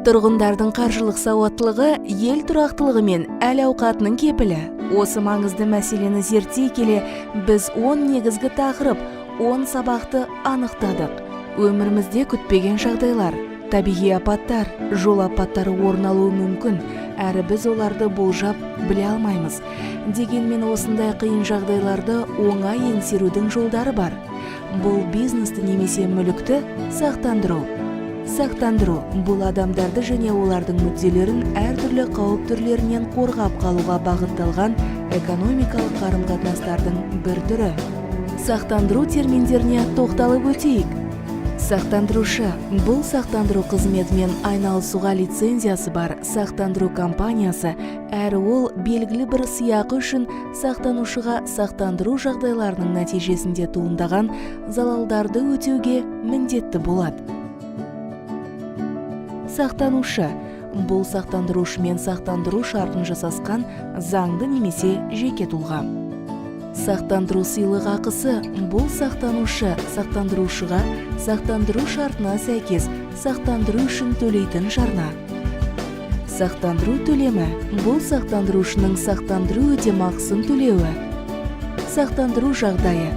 Тұрғындардың қаржылық сауаттылығы ел тұрақтылығы мен әл-ауқатының кепілі. Осы маңызды мәселені зерттей келе, біз 10 негізгі тақырып, 10 сабақты анықтадық. Өмірімізде күтпеген жағдайлар, табиғи апаттар, жол апаттары орын алуы мүмкін, әрі біз оларды болжап біле алмаймыз. Дегенмен осындай қиын жағдайларды оңай еңсерудің жолдары бар. Бұл бизнесті немесе мүлікті сақтандыру. Сақтандыру бұл адамдарды және олардың мүдделерін әртүрлі қауіп түрлерінен қорғап қалуға бағытталған экономикалық қарым-қатынастардың бір түрі. Сақтандыру терминдеріне тоқталып өтейік. Сақтандырушы бұл сақтандыру қызметімен айналысуға лицензиясы бар сақтандыру компаниясы, әрі ол белгілі бір сыйақы үшін сақтанушыға сақтандыру жағдайларының нәтижесінде туындаған залалдарды өтеуге міндетті болады. Сақтанушы бұл сақтандырушымен сақтандыру шартын жасасқан заңды немесе жеке тұлға. Сақтандыру сыйлық ақысы бұл сақтанушы сақтандырушыға сақтандыру шартына сәйкес сақтандыру үшін төлейтін жарна. Сақтандыру төлемі бұл сақтандырушының сақтандыру өтемақысын төлеуі. Сақтандыру жағдайы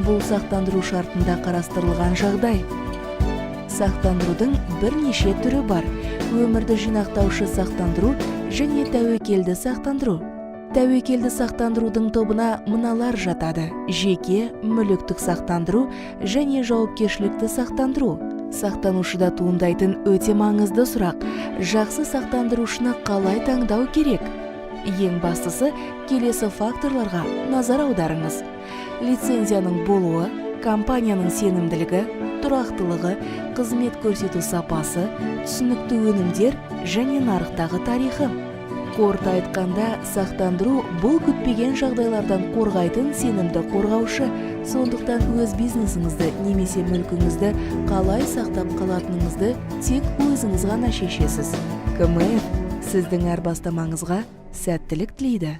бұл сақтандыру шартында қарастырылған жағдай. Сақтандырудың бірнеше түрі бар. Өмірді жинақтаушы сақтандыру және тәуекелді сақтандыру. Тәуекелді сақтандырудың тобына мыналар жатады: жеке, мүліктік сақтандыру және жауапкершілікті сақтандыру. Сақтанушыда туындайтын өте маңызды сұрақ: жақсы сақтандырушыны қалай таңдау керек? Ең бастысы, келесі факторларға назар аударыңыз: лицензияның болуы, компанияның сенімділігі, тұрақтылығы, қызмет көрсету сапасы, түсінікті өнімдер және нарықтағы тарихы. Қорыта айтқанда, сақтандыру бұл күтпеген жағдайлардан қорғайтын сенімді қорғаушы. Сондықтан өз бизнесіңізді немесе мүлкіңізді қалай сақтап қалатыныңызды тек өзіңіз ғана шешесіз. КМФ сіздің әр бастамаңызға сәттілік тілейді.